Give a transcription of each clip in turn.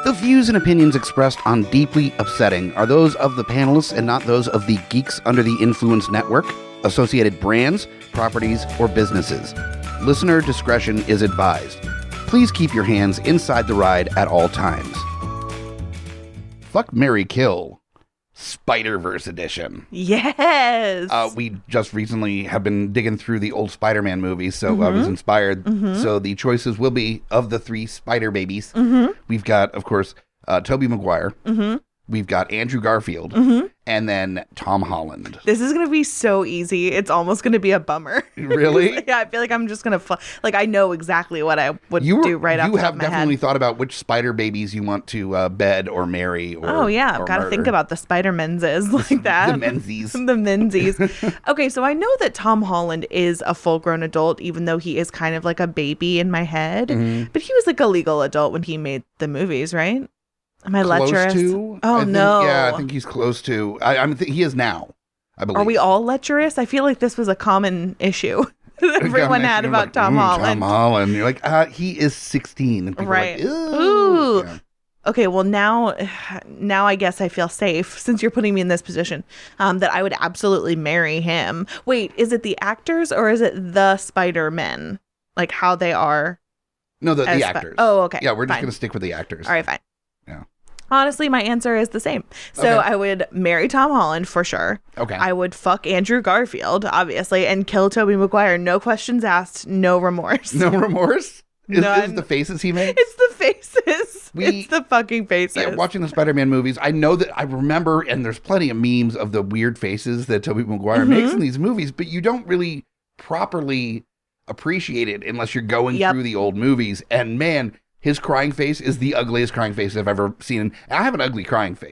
The views and opinions expressed on Deeply Upsetting are those of the panelists and not those of the Geeks Under the Influence Network, associated brands, properties, or businesses. Listener discretion is advised. Please keep your hands inside the ride at all times. Fuck, Marry, Kill. Spider-Verse edition. Yes. We just recently have been digging through the old Spider-Man movies, so I was inspired. So the choices will be of the three Spider babies. We've got, of course, Tobey Maguire. We've got Andrew Garfield, and then Tom Holland. This is going to be so easy. It's almost going to be a bummer. Really? Yeah, I feel like I'm just going to... I know exactly what I would do right off the top of my head. You have definitely thought about which spider babies you want to bed or marry or Oh, yeah. I've got to think about the Spider-Menses like that. The Menzies. The Menzies. Okay, so I know that Tom Holland is a full-grown adult, even though he is kind of like a baby in my head. But he was like a legal adult when he made the movies, right? Am I lecherous? To? Oh, no. Yeah, I think he's close to. He is now, I believe. Are we all lecherous? I feel like this was a common issue that everyone had about Tom Holland. Tom Holland. You're like, he is 16. And people right. are like, ooh. Yeah. Okay, well, now I guess I feel safe, since you're putting me in this position, that I would absolutely marry him. Wait, is it the actors or is it the Spider-Men? Like how they are? No, the actors. Oh, okay. Yeah, we're just going to stick with the actors. All right, fine. Yeah. Honestly, my answer is the same. So I would marry Tom Holland for sure. Okay. I would fuck Andrew Garfield, obviously, and kill Tobey Maguire. No questions asked, no remorse. No remorse? Is None. the faces he makes? It's the faces. It's the fucking faces. Yeah, watching the Spider-Man movies, I know that I remember, and there's plenty of memes of the weird faces that Tobey Maguire makes in these movies, but you don't really properly appreciate it unless you're going through the old movies. And man, his crying face is the ugliest crying face I've ever seen. And I have an ugly crying face.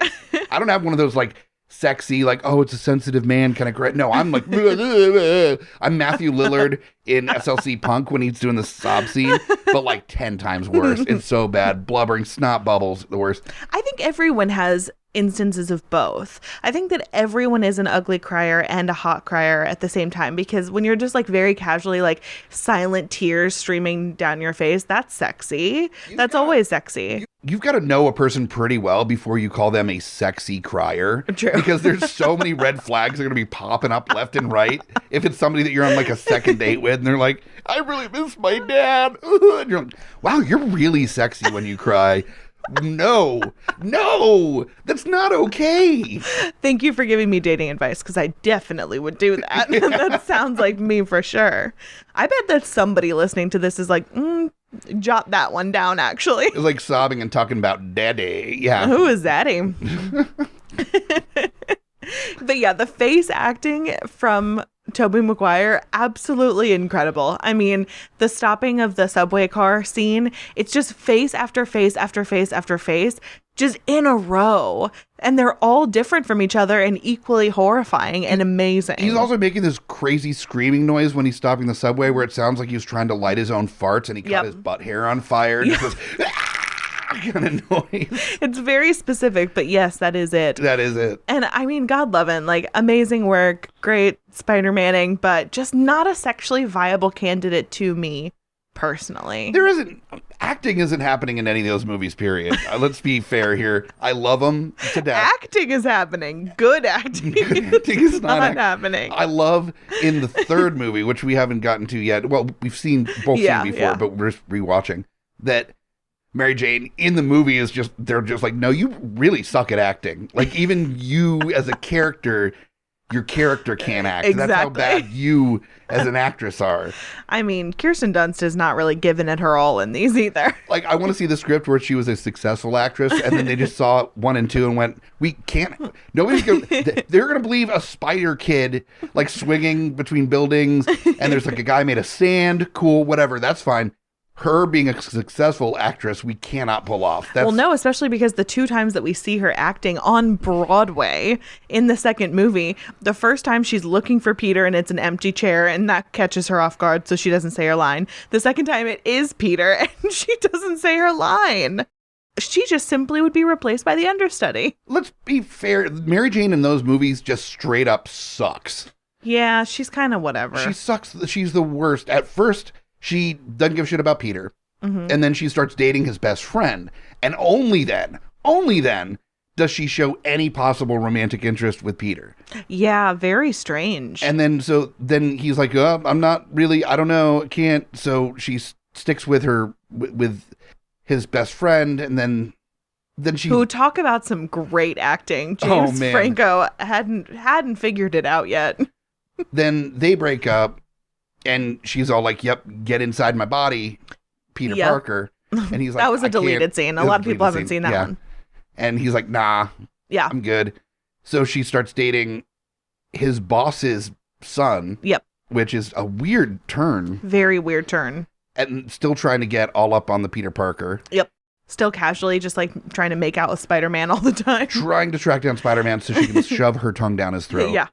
I don't have one of those like sexy, like, oh, it's a sensitive man kind of cry. No, I'm like, I'm Matthew Lillard in SLC Punk when he's doing the sob scene, but like 10 times worse. It's so bad. Blubbering, snot bubbles, the worst. I think everyone has instances of both. I think that everyone is an ugly crier and a hot crier at the same time, because when you're just like very casually like silent tears streaming down your face, that's sexy. That's always sexy. You've got to know a person pretty well before you call them a sexy crier. True. Because there's so many red flags that are going to be popping up left and right. If it's somebody that you're on like a second date with and they're like, I really miss my dad. And you're like, wow, you're really sexy when you cry. No, that's not okay. Thank you for giving me dating advice, because I definitely would do that. That sounds like me for sure. I bet that somebody listening to this is like, jot that one down, actually. It's like sobbing and talking about daddy. Yeah. Who is daddy? But yeah, the face acting from Tobey Maguire, absolutely incredible. I mean, the stopping of the subway car scene, it's just face after face after face after face, just in a row. And they're all different from each other and equally horrifying and amazing. He's also making this crazy screaming noise when he's stopping the subway where it sounds like he was trying to light his own farts and he caught his butt hair on fire. And just goes, kind of noise. It's very specific, but yes, that is it. That is it. And I mean, God loving, like, amazing work, great Spider-Manning, but just not a sexually viable candidate to me personally. Acting isn't happening in any of those movies, period. Let's be fair here. I love them to death. Acting is happening. Good acting. Good acting is not happening. I love in the third movie, which we haven't gotten to yet. Well, we've seen both seen before, but we're just rewatching that. Mary Jane in the movie is just, they're just like, no, you really suck at acting. Like, even you as a character, your character can't act. Exactly. That's how bad you as an actress are. I mean, Kirsten Dunst is not really giving it her all in these either. Like, I want to see the script where she was a successful actress and then they just saw 1 and 2 and went, we can't, nobody's going to, they're going to believe a spider kid, like, swinging between buildings and there's like a guy made of sand. Cool, whatever, that's fine. Her being a successful actress, we cannot pull off. Well, no, especially because the 2 times that we see her acting on Broadway in the second movie, the first time she's looking for Peter and it's an empty chair and that catches her off guard so she doesn't say her line. The second time it is Peter and she doesn't say her line. She just simply would be replaced by the understudy. Let's be fair. Mary Jane in those movies just straight up sucks. Yeah, she's kind of whatever. She sucks. She's the worst. At first, she doesn't give a shit about Peter. And then she starts dating his best friend. And only then does she show any possible romantic interest with Peter. Yeah, very strange. And then he's like, oh, I'm not really, I don't know, can't. So she sticks with her, with his best friend, and then she... Who talk about some great acting. James Franco hadn't figured it out yet. Then they break up, and she's all like, yep, get inside my body, Peter Parker. And he's like, that was a deleted scene. A lot of people haven't seen that one. And he's like, nah, I'm good. So she starts dating his boss's son. Yep. Which is a weird turn. Very weird turn. And still trying to get all up on the Peter Parker. Yep. Still casually just like trying to make out with Spider-Man all the time. Trying to track down Spider-Man so she can shove her tongue down his throat. Yeah.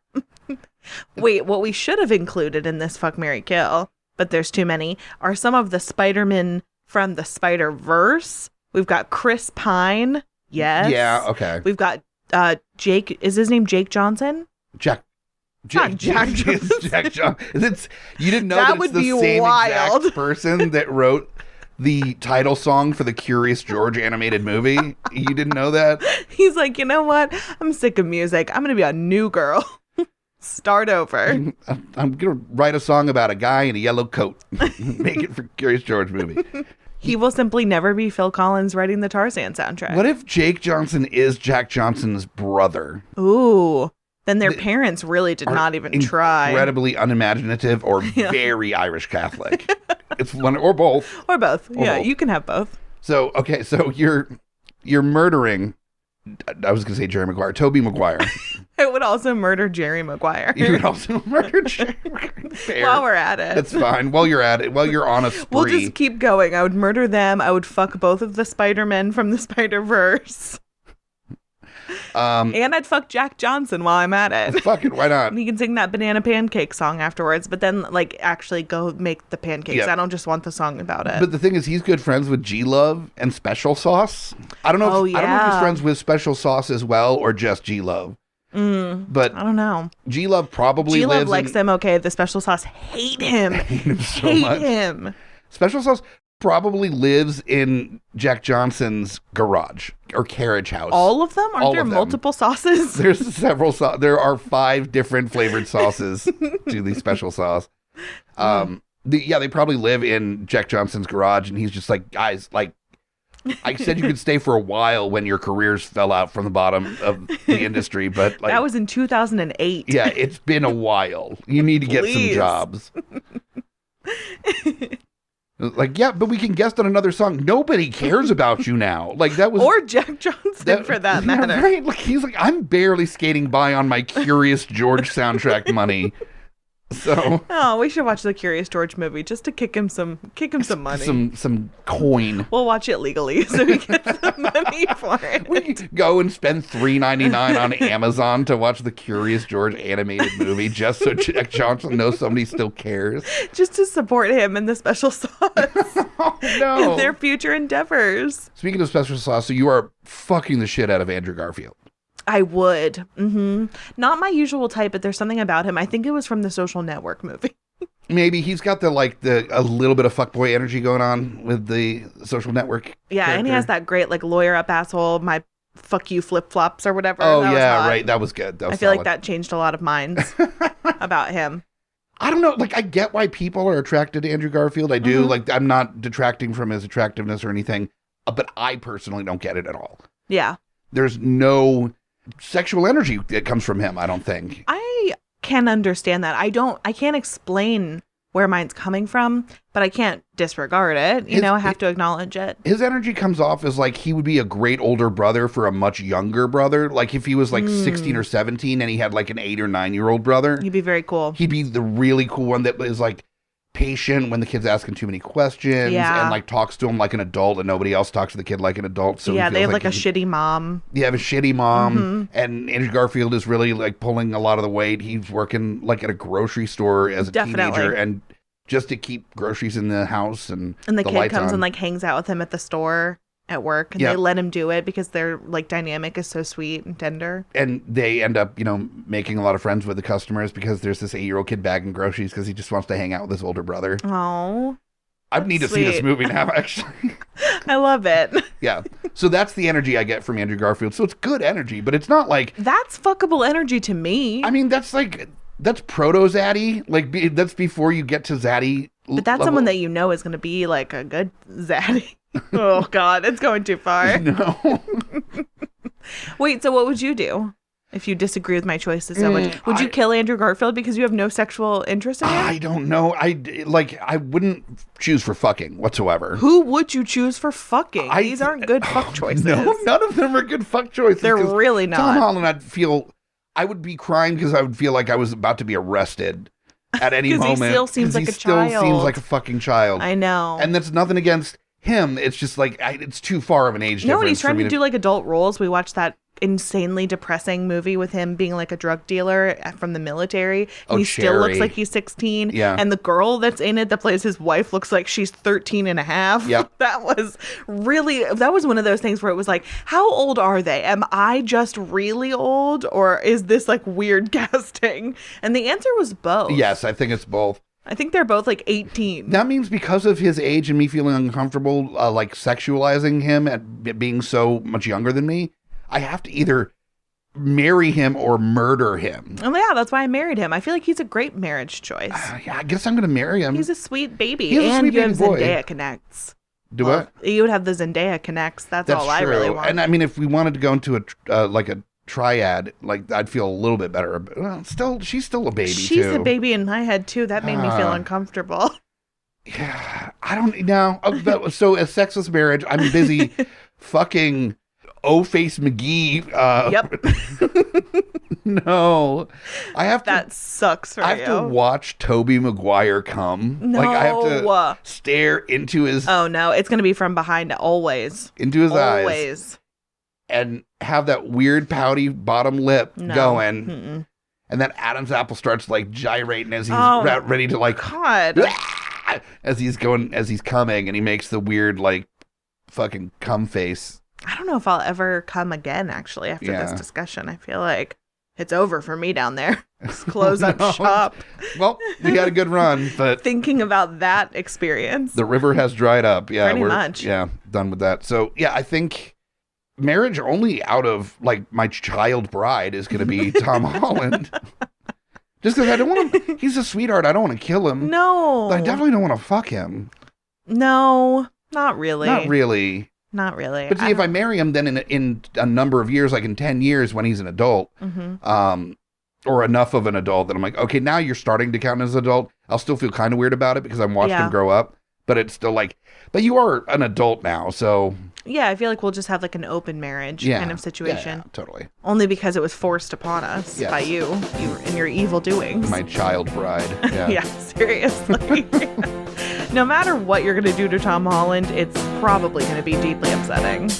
Wait, what we should have included in this Fuck, Marry, Kill, but there's too many, are some of the Spider-Men from the Spider-Verse. We've got Chris Pine. Yes. Yeah, okay. We've got Jake. Is his name Jake Johnson? Jack Johnson. Jack Johnson. You didn't know that that would it's the be same wild. exact person that wrote the title song for the Curious George animated movie? You didn't know that? He's like, you know what? I'm sick of music. I'm going to be a new girl. Start over. I'm going to write a song about a guy in a yellow coat. Make it for Curious George movie. He will simply never be Phil Collins writing the Tarzan soundtrack. What if Jake Johnson is Jack Johnson's brother? Ooh. Then their parents really did not even try. Incredibly unimaginative or very Irish Catholic. It's one or both. Or both. You can have both. So, okay, so you're murdering, I was going to say Jerry Maguire, Tobey Maguire. I would also murder Jerry Maguire. You would also murder Jerry Maguire. Fair. While we're at it. That's fine. While you're at it, while you're on a spree. We'll just keep going. I would murder them. I would fuck both of the Spider-Men from the Spider-Verse. And I'd fuck Jack Johnson while I'm at it. Fuck it, why not? He can sing that banana pancake song afterwards, but then like actually go make the pancakes. Yep. I don't just want the song about it. But the thing is, he's good friends with G-Love and Special Sauce. I don't know. I don't know if he's friends with Special Sauce as well or just G-Love. But I don't know. G-Love probably G-Love lives likes him. Okay, the Special Sauce hate him. Hate him. Special Sauce probably lives in Jack Johnson's garage or carriage house. All of them? Aren't there multiple sauces? There's several there are 5 different flavored sauces to the Special Sauce. They probably live in Jack Johnson's garage, and he's just like, guys, like, I said you could stay for a while when your careers fell out from the bottom of the industry, but like, that was in 2008. Yeah, it's been a while. You need to get some jobs. Like, yeah, but we can guest on another song. Nobody cares about you now. Like, that was... Or Jack Johnson, for that matter. Yeah, right? Like, he's like, I'm barely skating by on my Curious George soundtrack money. So... Oh, we should watch the Curious George movie just to kick him some money. Some coin. We'll watch it legally so we get some money for it. We go and spend $3.99 on Amazon to watch the Curious George animated movie just so Jack Johnson knows somebody still cares. Just to support him in the Special Sauce. Oh, no. In their future endeavors. Speaking of Special Sauce, so you are fucking the shit out of Andrew Garfield. I would. Not my usual type, but there's something about him. I think it was from the Social Network movie. Maybe he's got a little bit of fuckboy energy going on with the Social Network. Yeah, character. And he has that great like lawyer up asshole, my fuck you flip flops or whatever. Oh yeah, right. That was good. I feel like that changed a lot of minds about him. I don't know. Like, I get why people are attracted to Andrew Garfield. I do. Like, I'm not detracting from his attractiveness or anything, but I personally don't get it at all. Yeah. There's no sexual energy that comes from him, I don't think. I can understand that. I can't explain where mine's coming from, but I can't disregard it. I have to acknowledge it. His energy comes off as like he would be a great older brother for a much younger brother. Like if he was like 16 or 17 and he had like an 8 or 9-year-old brother. He'd be very cool. He'd be the really cool one that is like patient when the kid's asking too many questions and like talks to him like an adult and nobody else talks to the kid like an adult. So they have like a shitty mom. They have a shitty mom and Andrew Garfield is really like pulling a lot of the weight. He's working like at a grocery store as a teenager and just to keep groceries in the house and the kid comes and like hangs out with him at the store at work and they let him do it because their like dynamic is so sweet and tender. And they end up, making a lot of friends with the customers because there's this 8-year-old kid bagging groceries because he just wants to hang out with his older brother. Oh. I need to see this movie now, actually. I love it. Yeah. So that's the energy I get from Andrew Garfield. So it's good energy, but it's not like... That's fuckable energy to me. I mean, that's proto-Zaddy. Like, that's before you get to Zaddy. But that's someone that you know is going to be like a good Zaddy. Oh, God. It's going too far. No. Wait, so what would you do if you disagree with my choices so much? Would you kill Andrew Garfield because you have no sexual interest in him? I don't know. I wouldn't choose for fucking whatsoever. Who would you choose for fucking? These aren't good fuck choices. No, none of them are good fuck choices. They're really not. Tom Holland, I would be crying because I would feel like I was about to be arrested at any moment. Because he still seems like a child. He still seems like a fucking child. I know. And that's nothing against him. It's just like, it's too far of an age difference. No, and he's trying to do like adult roles. We watched that insanely depressing movie with him being like a drug dealer from the military. And he still looks like he's 16. Yeah. And the girl that's in it that plays his wife looks like she's 13 and a half. Yep. That was one of those things where it was like, how old are they? Am I just really old? Or is this like weird casting? And the answer was both. Yes, I think it's both. I think they're both like 18. That means because of his age and me feeling uncomfortable, like sexualizing him at being so much younger than me, I have to either marry him or murder him. Oh, yeah, that's why I married him. I feel like he's a great marriage choice. Yeah, I guess I'm going to marry him. He's a sweet baby. He's a sweet you have baby boy. Zendaya connects. Do what? You would have the Zendaya connects. That's all true. I really want. And I mean, if we wanted to go into a triad, like I'd feel a little bit better. Well, she's still a baby. She's a baby in my head too. That made me feel uncomfortable. Yeah, I don't know. So a sexless marriage, I'm busy fucking O-Face McGee. Yep. No, I have to. That sucks for you. I have to watch Tobey Maguire come. No. Like I have to stare into his. Oh no, it's gonna be from behind always. Into his eyes. Always. And have that weird pouty bottom lip going. Mm-mm. And then Adam's apple starts like gyrating as he's ready to like God. as he's coming, and he makes the weird like fucking cum face. I don't know if I'll ever come again actually after this discussion. I feel like it's over for me down there. Just close up shop. Well, we had a good run, but thinking about that experience. The river has dried up. Yeah, pretty much. Yeah, done with that. So yeah, I think marriage only out of like my child bride is going to be Tom Holland. Just because I don't want him. He's a sweetheart. I don't want to kill him. No. But I definitely don't want to fuck him. No, not really. Not really. Not really. But see, if I marry him, then in a number of years, like in 10 years when he's an adult, or enough of an adult that I'm like, okay, now you're starting to count as an adult. I'll still feel kind of weird about it because I'm watching him grow up. But it's still like, but you are an adult now, so... Yeah, I feel like we'll just have like an open marriage kind of situation. Yeah, totally. Only because it was forced upon us by you and your evil doings. My child bride. Yeah, yeah, seriously. No matter what you're going to do to Tom Holland, it's probably going to be deeply upsetting.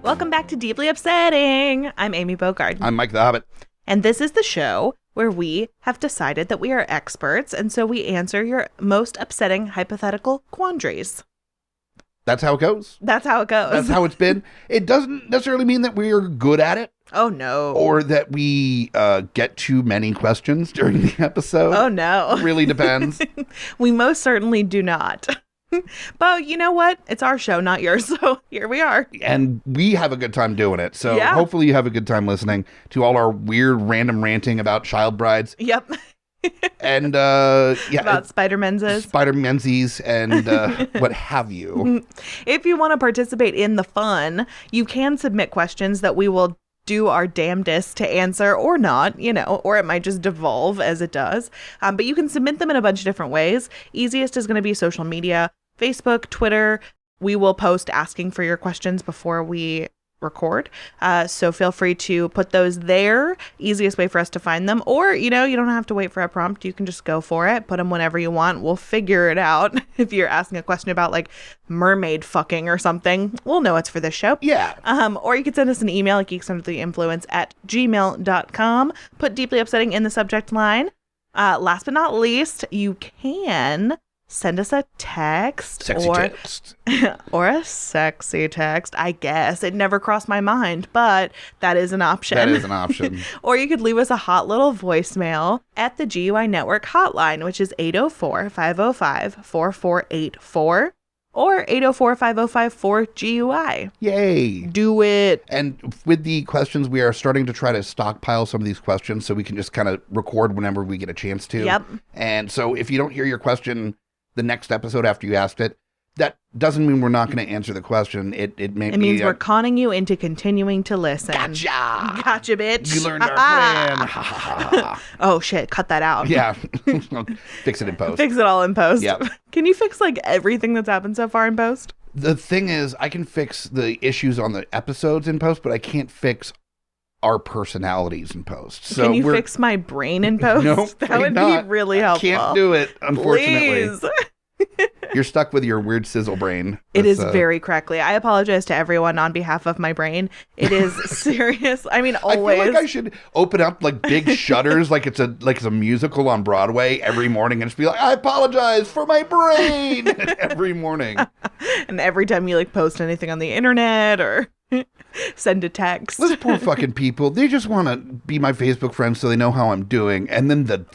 Welcome back to Deeply Upsetting. I'm Amy Bogarde. I'm Mike the Hobbit. And this is the show where we have decided that we are experts, and so we answer your most upsetting hypothetical quandaries. That's how it goes. That's how it goes. That's how it's been. It doesn't necessarily mean that we're good at it. Oh, no. Or that we get too many questions during the episode. Oh, no. It really depends. We most certainly do not. But you know what? It's our show, not yours. So here we are. And we have a good time doing it. So hopefully you have a good time listening to all our weird random ranting about child brides. Yep. And about Spider-Menses. Spider-Menses and what have you. If you want to participate in the fun, you can submit questions that we will do our damnedest to answer or not, or it might just devolve as it does. But you can submit them in a bunch of different ways. Easiest is going to be social media, Facebook, Twitter. We will post asking for your questions before we record. So feel free to put those there. Easiest way for us to find them. Or, you don't have to wait for a prompt. You can just go for it. Put them whenever you want. We'll figure it out. If you're asking a question about like mermaid fucking or something, we'll know it's for this show. Yeah. Or you could send us an email at geeksundertheinfluence@gmail.com. Put deeply upsetting in the subject line. Last but not least, you can send us a text Sexy text. or a sexy text. I guess it never crossed my mind, but that is an option. That is an option. Or you could leave us a hot little voicemail at the GUI Network hotline, which is 804-505-4484 or 804-505-4GUI. Yay. Do it. And with the questions, we are starting to try to stockpile some of these questions so we can just kind of record whenever we get a chance to. Yep. And so if you don't hear your question the next episode after you asked it, that doesn't mean we're not going to answer the question. It means we're conning you into continuing to listen. Gotcha, bitch. You learned our plan. Oh shit, cut that out. Yeah. Fix it in post. Fix it all in post. Yep. Can you fix like everything that's happened so far in post? The thing is, I can fix the issues on the episodes in post, but I can't fix our personalities in post. So can you fix my brain in post? No, that would not. be really helpful. Can't do it, unfortunately. Please. You're stuck with your weird sizzle brain. It is very crackly. I apologize to everyone on behalf of my brain. It is serious. I mean, always. I feel like I should open up like big shutters, like it's a musical on Broadway every morning, and just be like, I apologize for my brain every morning. And every time you like post anything on the internet or send a text. Those poor fucking people. They just want to be my Facebook friends so they know how I'm doing, and then the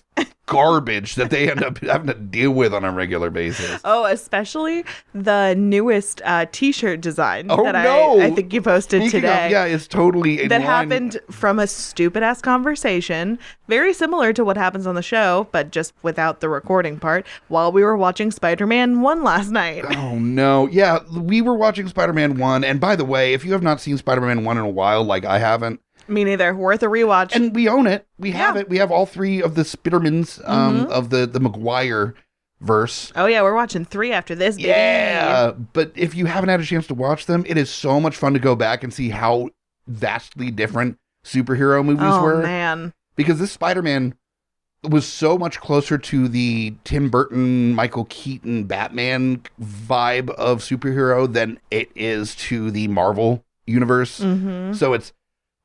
garbage that they end up having to deal with on a regular basis. Oh, especially the newest t-shirt design that no. I think you posted today. Yeah, it's totally in that line. happened from a stupid ass conversation, very similar to what happens on the show, but just without the recording part, while we were watching Spider-Man 1 last night. Oh no. Yeah, we were watching Spider-Man 1, and by the way, if you have not seen Spider-Man 1 in a while, like I haven't, Me neither. Worth a rewatch. and we own it. We have it. We have all three of the Spidermans of the Maguire verse. Oh yeah, we're watching 3 after this, baby. Yeah, but if you haven't had a chance to watch them, it is so much fun to go back and see how vastly different superhero movies were. Oh man. Because this Spider-Man was so much closer to the Tim Burton, Michael Keaton, Batman vibe of superhero than it is to the Marvel universe. Mm-hmm. So it's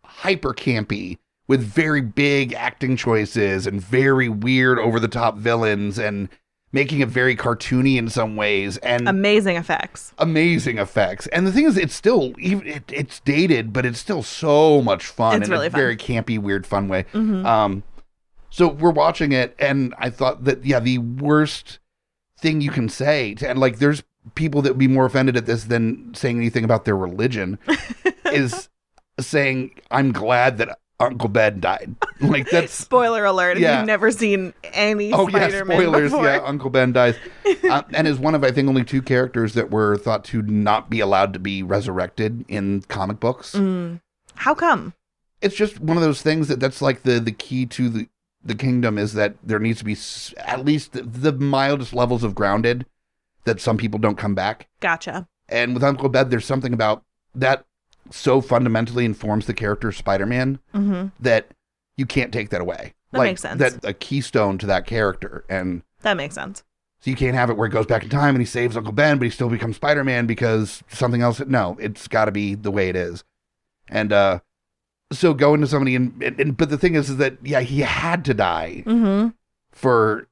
hyper campy with very big acting choices and very weird over-the-top villains and making it very cartoony in some ways and amazing effects. And the thing is, it's still it's dated, but it's still so much fun. It's in really a fun. Very campy, weird, fun way. Mm-hmm. So we're watching it, and I thought that the worst thing you can say, and like there's people that would be more offended at this than saying anything about their religion, is saying, I'm glad that Uncle Ben died. Like that's spoiler alert if you've never seen any Spider-Man spoilers before. Yeah, Uncle Ben dies and is one of I think only 2 characters that were thought to not be allowed to be resurrected in comic books. How come? It's just one of those things that's like the key to the kingdom is that there needs to be at least the mildest levels of grounded that some people don't come back. Gotcha. And with Uncle Ben, there's something about that so fundamentally informs the character of Spider-Man that you can't take that away. That makes sense. That's a keystone to that character. And that makes sense. So you can't have it where he goes back in time and he saves Uncle Ben, but he still becomes Spider-Man because something else. No, it's got to be the way it is. And so going to somebody but the thing is that, he had to die for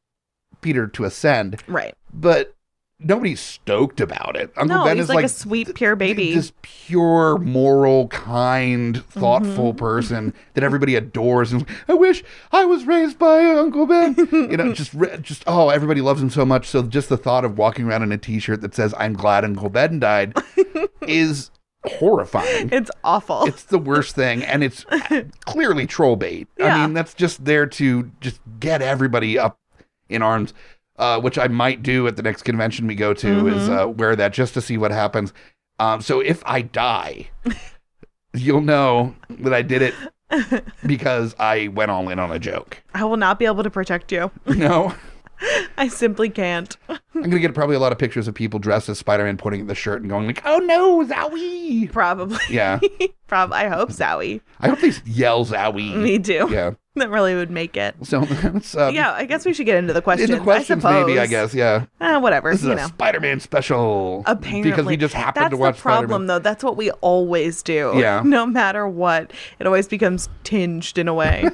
Peter to ascend. Right. But nobody's stoked about it. Uncle Ben he's is like a sweet, pure baby. This pure, moral, kind, thoughtful person that everybody adores. And I wish I was raised by Uncle Ben. Just everybody loves him so much. So just the thought of walking around in a T-shirt that says "I'm glad Uncle Ben died" is horrifying. It's awful. It's the worst thing, and it's clearly troll bait. Yeah. I mean, that's just there to just get everybody up in arms. Which I might do at the next convention we go to is wear that just to see what happens. So if I die, you'll know that I did it because I went all in on a joke. I will not be able to protect you. No. I simply can't. I'm going to get probably a lot of pictures of people dressed as Spider-Man pointing at the shirt and going like, oh no, Zowie. Probably. Yeah. I hope Zowie. I hope they yell Zowie. Me too. Yeah. That really would make it. So that's I guess we should get into the questions. In the questions, maybe, I guess, yeah. Whatever. This is a Spider-Man special. Apparently. Because we just happened to watch That's the problem, Spider-Man. though. That's what we always do. Yeah. No matter what. It always becomes tinged in a way.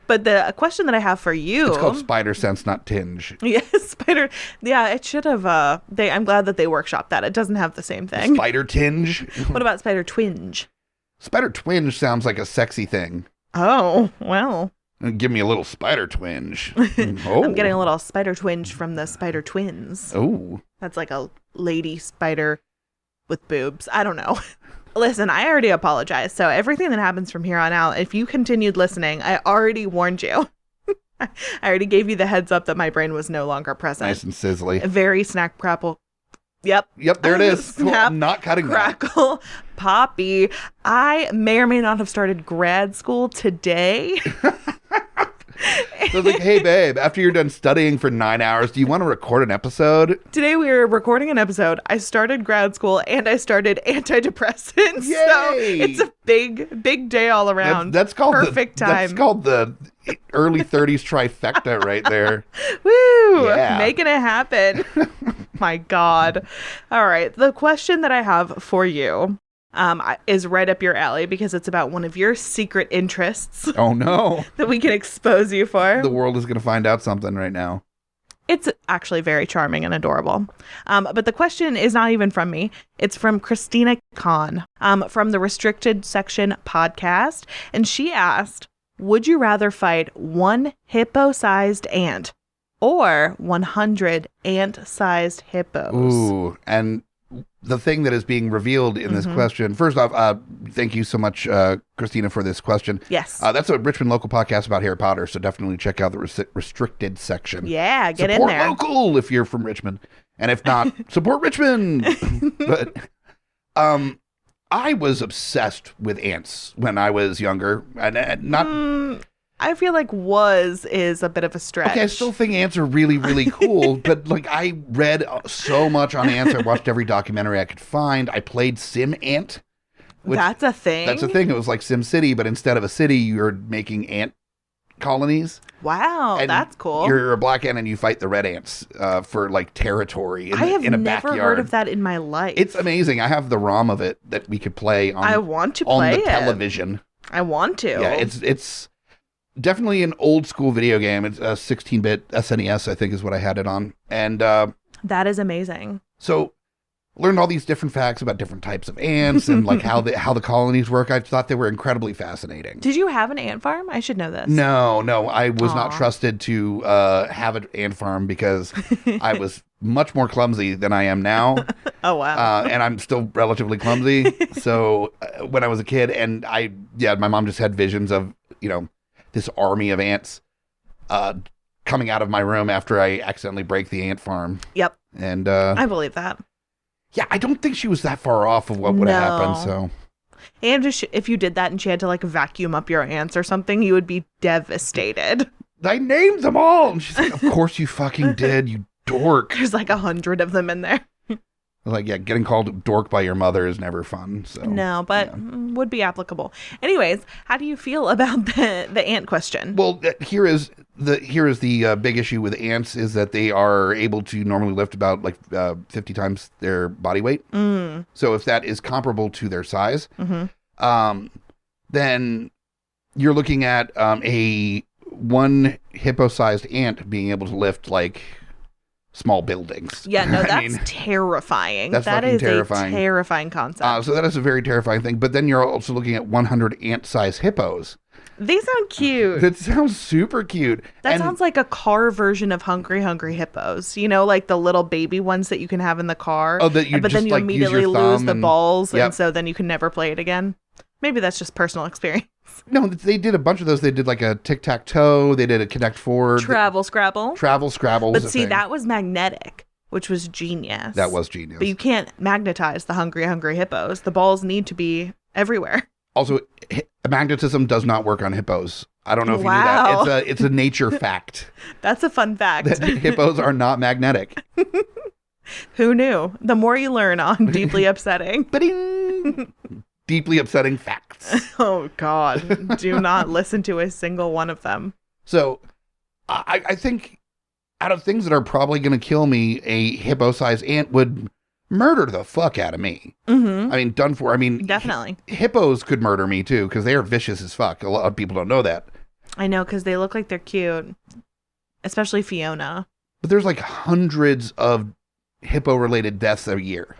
But the question that I have for you, It's called spider sense, not tinge. yes, spider. Yeah, it should have. I'm glad that they workshopped that. It doesn't have the same thing. Spider tinge. What about spider twinge? Spider twinge sounds like a sexy thing. Oh, well. Give me a little spider twinge. I'm getting a little spider twinge from the spider twins. Oh. That's like a lady spider with boobs. I don't know. Listen, I already apologized. So everything that happens from here on out, if you continued listening, I already warned you. I already gave you the heads up that my brain was no longer present. Nice and sizzly. Very snack prapple. Yep. Yep, there it is. Snap, I'm not cutting crackle, poppy. I may or may not have started grad school today. So it's like, hey, babe, after you're done studying for 9 hours, do you want to record an episode? Today we were recording an episode. I started grad school and I started antidepressants. Yay! So it's a big day all around. That's called perfect time. That's called the early 30s trifecta right there. Woo! Yeah. Making it happen. My God. All right. The question that I have for you is right up your alley because it's about one of your secret interests. Oh, no. That we can expose you for. The world is going to find out something right now. It's actually very charming and adorable. But the question is not even from me. It's from Christina Kahn from the Restricted Section podcast. And she asked, would you rather fight one hippo-sized ant or 100 ant-sized hippos? Ooh, and the thing that is being revealed in this question, first off, thank you so much, Christina, for this question. Yes. That's a Richmond local podcast about Harry Potter, so definitely check out the restricted section. Yeah, get support in there. Local if you're from Richmond. And if not, support Richmond. But I was obsessed with ants when I was younger. And not... I feel like is a bit of a stretch. Okay, I still think ants are really, really cool, but like I read so much on ants. I watched every documentary I could find. I played Sim Ant. That's a thing? That's a thing. It was like Sim City, but instead of a city, you're making ant colonies. Wow, And that's cool. You're a black ant and you fight the red ants for like territory I have in a never backyard. heard of that in my life. It's amazing. I have the ROM of it that we could play on, I want to play on the it. television. I want to. Yeah, it's definitely an old school video game. It's a 16-bit SNES, I think is what I had it on. And that is amazing. so learned all these different facts about different types of ants and like how the colonies work. I thought they were incredibly fascinating. Did you have an ant farm? I should know this. No, I was not Aw. trusted to have an ant farm because I was much more clumsy than I am now. Oh, wow. And I'm still relatively clumsy. So when I was a kid and my mom just had visions of, this army of ants coming out of my room after I accidentally break the ant farm. Yep. And I believe that. yeah, I don't think she was that far off of what would have happened. So, And if you did that and she had to like vacuum up your ants or something, you would be devastated. I named them all. And she's like, of course you fucking did, you dork. There's like 100 of them in there. Like, yeah, getting called a dork by your mother is never fun. So No, but would be applicable. Anyways, how do you feel about the ant question? Well, here is the big issue with ants is that they are able to normally lift about like 50 times their body weight. So if that is comparable to their size, then you're looking at a one hippo-sized ant being able to lift like small buildings. Yeah, no, I that's mean, terrifying. That's That fucking is terrifying. a terrifying concept. so that is a very terrifying thing. But then you're also looking at 100 ant-sized hippos. They sound cute. That sounds super cute. That sounds like a car version of Hungry Hippos. You know, like the little baby ones that you can have in the car. Oh, that you but just, then you like, use immediately your lose thumb the and- balls, Yep. and so then you can never play it again. Maybe that's just personal experience. No, they did a bunch of those. They did like a tic-tac-toe. They did a Connect Four. Travel Scrabble. Travel Scrabble was But a see, thing. that was magnetic, which was genius. That was genius. But you can't magnetize the Hungry Hippos. The balls need to be everywhere. Also, magnetism does not work on hippos. I don't know if Wow. you knew that. It's a nature fact That's a fun fact. that hippos are not magnetic. Who knew? The more you learn on Deeply Upsetting. Ba-ding! Deeply upsetting facts. Oh, God. Do not listen to a single one of them. So, I think out of things that are probably going to kill me, a hippo-sized ant would murder the fuck out of me. Mm-hmm. I mean, done for. I mean, Definitely. hippos could murder me too because they are vicious as fuck. A lot of people don't know that. I know, because they look like they're cute. Especially Fiona. But there's like hundreds of hippo-related deaths a year.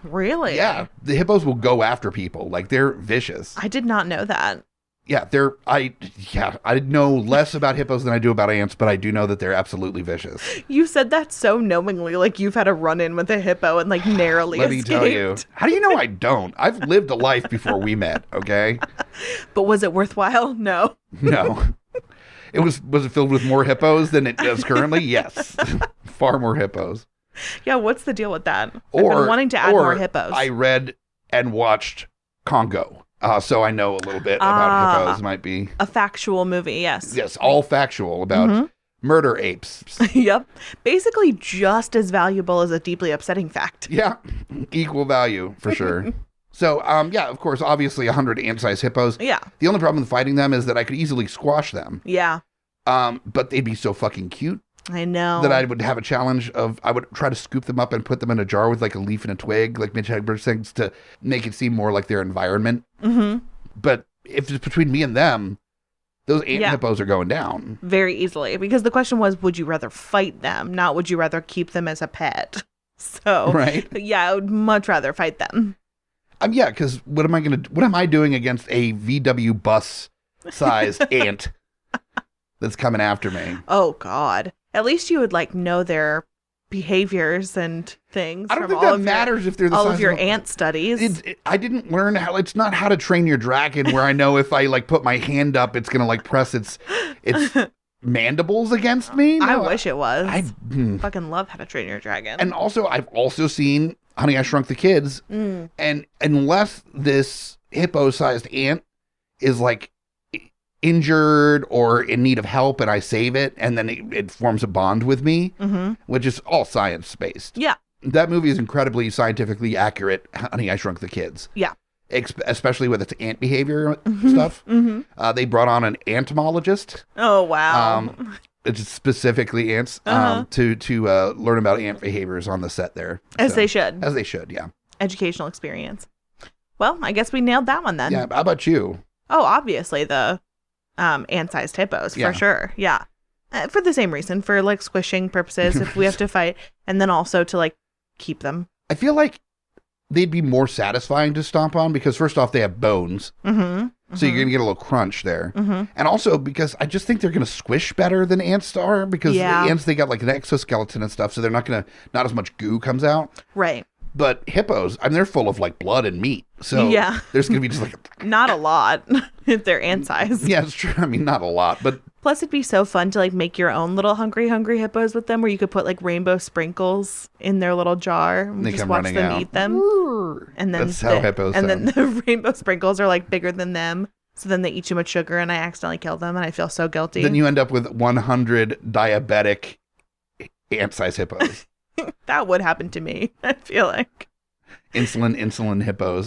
Really? Yeah. The hippos will go after people. Like, they're vicious. I did not know that. Yeah, I know less about hippos than I do about ants, but I do know that they're absolutely vicious. You said that so knowingly, like you've had a run-in with a hippo and like narrowly Let escaped. me tell you. How do you know I don't? I've lived a life before we met, okay? But was it worthwhile? No. No. Was it filled with more hippos than it is currently? Yes. Far more hippos. Yeah, what's the deal with that? I've been wanting to add more hippos. I read and watched Congo. So I know a little bit about hippos. Might be a factual movie, yes. Yes, all factual about murder apes. Yep. Basically just as valuable as a deeply upsetting fact. Yeah, equal value for sure. So, yeah, of course, obviously 100 ant-sized hippos. Yeah. The only problem with fighting them is that I could easily squash them. Yeah. But they'd be so fucking cute. I know. That I would have a challenge of, I would try to scoop them up and put them in a jar with like a leaf and a twig, like Mitch Hedberg things, to make it seem more like their environment. Mm-hmm. But if it's between me and them, those ant hippos are going down. Very easily. Because the question was, would you rather fight them? Not would you rather keep them as a pet? So, right. Yeah, I would much rather fight them. Yeah, because what am I doing against a VW bus sized ant that's coming after me? Oh, God. At least you would like know their behaviors and things. I don't think that matters if they're the all size of your ant studies. I didn't learn how. It's not How to Train Your Dragon, where I know if I like put my hand up, it's gonna like press its mandibles against me. No, I wish it was. I fucking love How to Train Your Dragon. And also, I've also seen Honey, I Shrunk the Kids, and unless this hippo-sized ant is like injured or in need of help and I save it and then it forms a bond with me, which is all science-based. Yeah. That movie is incredibly scientifically accurate, Honey, I Shrunk the Kids. Yeah. Especially with its ant behavior stuff. They brought on an entomologist. Oh, wow. It's specifically ants to learn about ant behaviors on the set there. As they should. As they should, yeah. Educational experience. Well, I guess we nailed that one then. Yeah, how about you? Oh, obviously the ant-sized hippos, for sure. Yeah. For the same reason, for like squishing purposes, if we have to fight, and then also to like keep them. I feel like they'd be more satisfying to stomp on because first off, they have bones. So you're going to get a little crunch there. And also because I just think they're going to squish better than ants are because the ants, they got like an exoskeleton and stuff. So they're not as much goo comes out. Right. But hippos, I mean, they're full of like blood and meat. So there's going to be just like... Not a lot if they're ant size. Yeah, it's true. I mean, not a lot, but... Plus, it'd be so fun to like make your own little hungry hippos with them where you could put like rainbow sprinkles in their little jar and just watch them eat them. And then that's how hippos sound. Then the rainbow sprinkles are like bigger than them. So then they eat too much sugar and I accidentally kill them and I feel so guilty. Then you end up with 100 diabetic ant-sized hippos. That would happen to me, I feel like. Insulin hippos.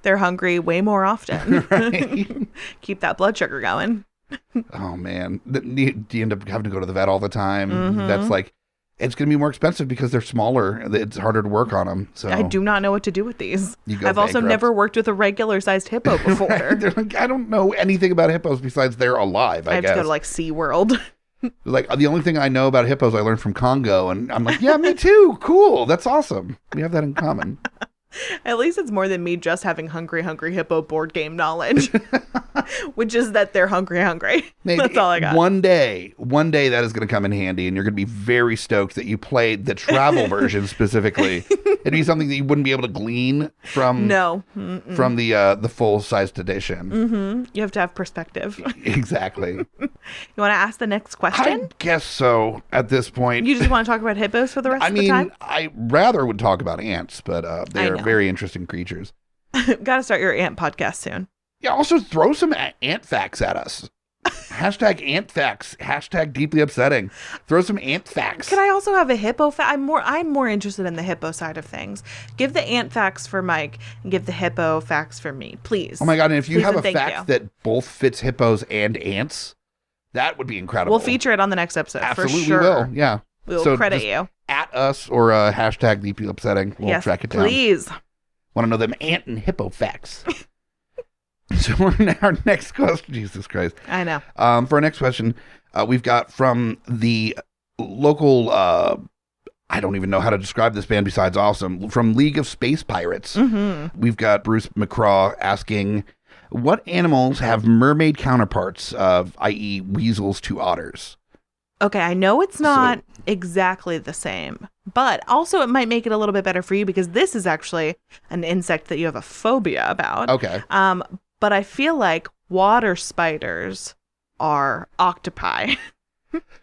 They're hungry way more often. Right. Keep that blood sugar going. Oh, man. Do you end up having to go to the vet all the time? That's like, it's going to be more expensive because they're smaller. It's harder to work on them. So I do not know what to do with these. I've also bankrupt. Never worked with a regular sized hippo before. Right? Like, I don't know anything about hippos besides they're alive, I guess. have to go to like SeaWorld. Like the only thing I know about hippos I learned from Congo, and I'm like, yeah, me too. Cool. That's awesome. We have that in common. At least it's more than me just having hungry hippo board game knowledge, which is that they're hungry. Maybe that's all I got. One day that is going to come in handy, and you're going to be very stoked that you played the travel version specifically. It'd be something that you wouldn't be able to glean from from the full sized edition. You have to have perspective. Exactly. You want to ask the next question? I guess so. At this point, you just want to talk about hippos for the rest of the time? I rather would talk about ants, but they are very interesting creatures. Got to start your ant podcast soon. Yeah, also throw some ant facts at us. Hashtag ant facts. Hashtag deeply upsetting. Throw some ant facts. Can I also have a hippo fact? I'm more interested in the hippo side of things. Give the ant facts for Mike and give the hippo facts for me, please. Oh my God. And if you have a fact that both fits hippos and ants, that would be incredible. We'll feature it on the next episode. Absolutely for sure. Will. Yeah. We'll credit you. At us or hashtag deeply upsetting. We'll track it down. Please. Want to know them ant and hippo facts. So our next question, Jesus Christ. I know. For our next question, we've got from the local, I don't even know how to describe this band besides awesome, from League of Space Pirates. Mm-hmm. We've got Bruce McCraw asking, what animals have mermaid counterparts, i.e. weasels to otters? Okay, I know it's not exactly the same, but also it might make it a little bit better for you because this is actually an insect that you have a phobia about. Okay. But I feel like water spiders are octopi.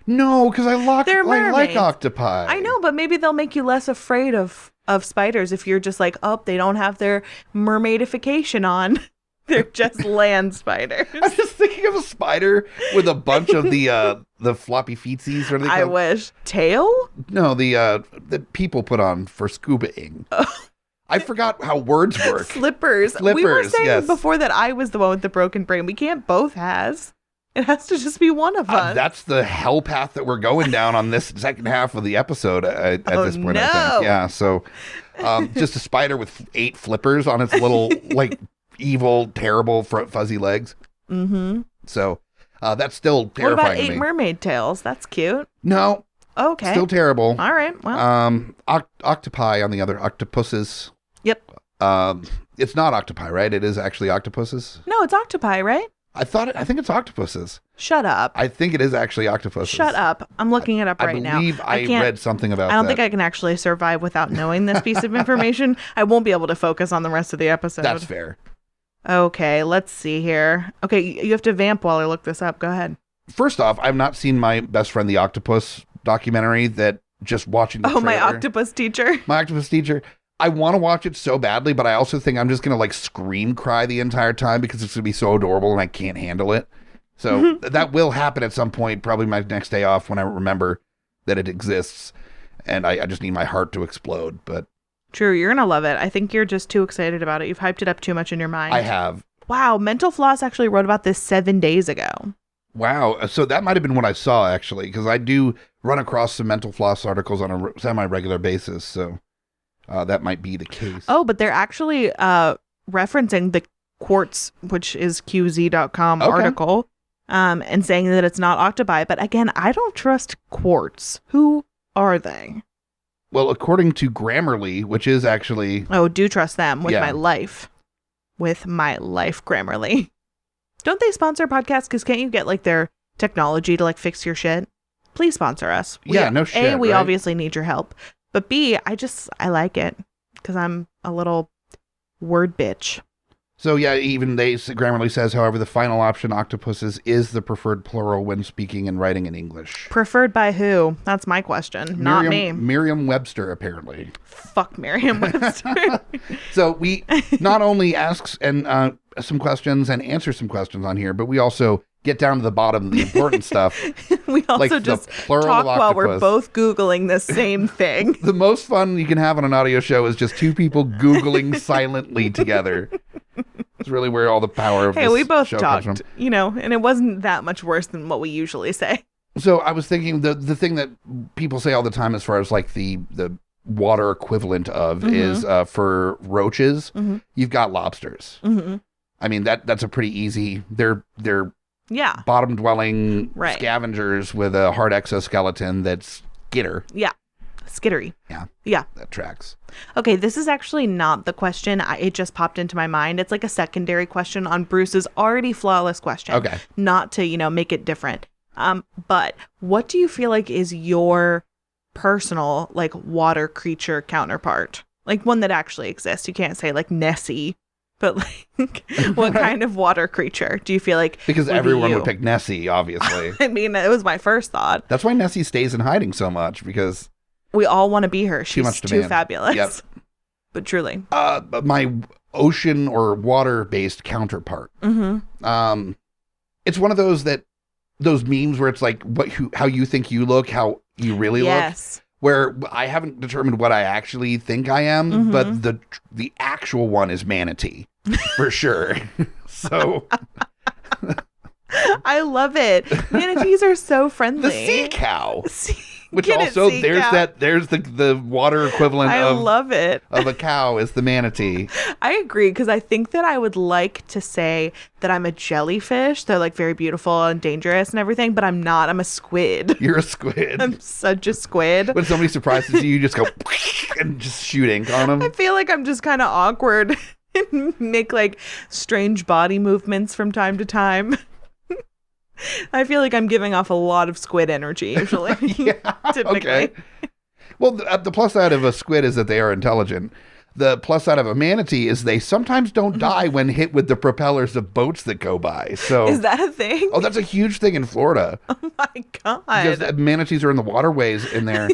No, because I like octopi. I know, but maybe they'll make you less afraid of spiders if you're just like, oh, they don't have their mermaidification on. They're just land spiders. I'm just thinking of a spider with a bunch of the floppy feetsies. Or I wish. Tail? No, the people put on for scuba-ing. I forgot how words work. Flippers. We were saying before that I was the one with the broken brain. We can't both has. It has to just be one of us. That's the hell path that we're going down on this second half of the episode at this point, I think. Yeah, so just a spider with 8 flippers on its little, like, evil, terrible fuzzy legs. Mm-hmm. So that's still terrifying. What about 8 mermaid tails? That's cute. No. Okay. Still terrible. All right. Well. Octopi on the other, octopuses. Yep. It's not octopi, right? It is actually octopuses. No, it's octopi, right? I think it's octopuses. Shut up. I think it is actually octopuses. Shut up. I'm looking it up right now. I believe I read something about that. I don't think I can actually survive without knowing this piece of information. I won't be able to focus on the rest of the episode. That's fair. Okay, let's see here. Okay, you have to vamp while I look this up. Go ahead. First off, I've not seen My Best Friend the Octopus documentary. That just watching the trailer. My octopus teacher. My octopus teacher. I want to watch it so badly, but I also think I'm just going to like scream cry the entire time because it's going to be so adorable and I can't handle it. So that will happen at some point, probably my next day off when I remember that it exists. And I just need my heart to explode. But true, you're going to love it. I think you're just too excited about it. You've hyped it up too much in your mind. I have. Wow, Mental Floss actually wrote about this 7 days ago. Wow. So that might have been what I saw, actually, because I do run across some Mental Floss articles on a semi-regular basis. So that might be the case. Oh, but they're actually referencing the Quartz, which is QZ.com article, and saying that it's not octopi. But again, I don't trust Quartz. Who are they? Well, according to Grammarly, which is actually... Oh, do trust them with my life. With my life, Grammarly. Don't they sponsor podcasts? Because can't you get like their technology to like fix your shit? Please sponsor us. No shit. A, we obviously need your help. But B, I like it because I'm a little word bitch. So yeah, even Grammarly says, however, the final option, octopuses, is the preferred plural when speaking and writing in English. Preferred by who? That's my question. Not me. Merriam-Webster, apparently. Fuck Merriam-Webster. So we not only ask some questions and answer some questions on here, but we also get down to the bottom of the important stuff. We also like just talk while we're both Googling the same thing. The most fun you can have on an audio show is just two people Googling silently together. It's really where all the power of this show comes from. Hey, we both talked, and it wasn't that much worse than what we usually say. So I was thinking the thing that people say all the time as far as like the water equivalent of is for roaches, you've got lobsters. Mm-hmm. I mean, that's a pretty easy, they're bottom dwelling scavengers with a hard exoskeleton that's skitter. Yeah. Skittery. Yeah. That tracks. Okay, this is actually not the question. It just popped into my mind. It's like a secondary question on Bruce's already flawless question. Okay. Not to, make it different. But what do you feel like is your personal, like, water creature counterpart? Like, one that actually exists. You can't say, like, Nessie. But, like, what kind of water creature do you feel like? Because everyone would pick Nessie, obviously. I mean, it was my first thought. That's why Nessie stays in hiding so much, because... We all want to be her. She's too fabulous. Yep. But truly. But my ocean or water-based counterpart. Mm-hmm. It's one of those memes where it's like how you think you look, how you really look. Where I haven't determined what I actually think I am, but the actual one is Manatee, for sure. So... I love it. Manatees are so friendly. The sea cow. Which Get it, also, sea there's cow. there's the water equivalent I love it. of a cow is the manatee. I agree, because I think that I would like to say that I'm a jellyfish. They're like very beautiful and dangerous and everything, but I'm not. I'm a squid. You're a squid. I'm such a squid. When somebody surprises you, you just go and just shoot ink on I them. feel like I'm just kind of awkward and make like strange body movements from time to time. I feel like I'm giving off a lot of squid energy usually. Yeah, Typically. okay. Well, the plus side of a squid is that they are intelligent. The plus side of a manatee is they sometimes don't die when hit with the propellers of boats that go by. So Is that a thing? oh, that's a huge thing in Florida. Oh my Because god. manatees are in the waterways in there,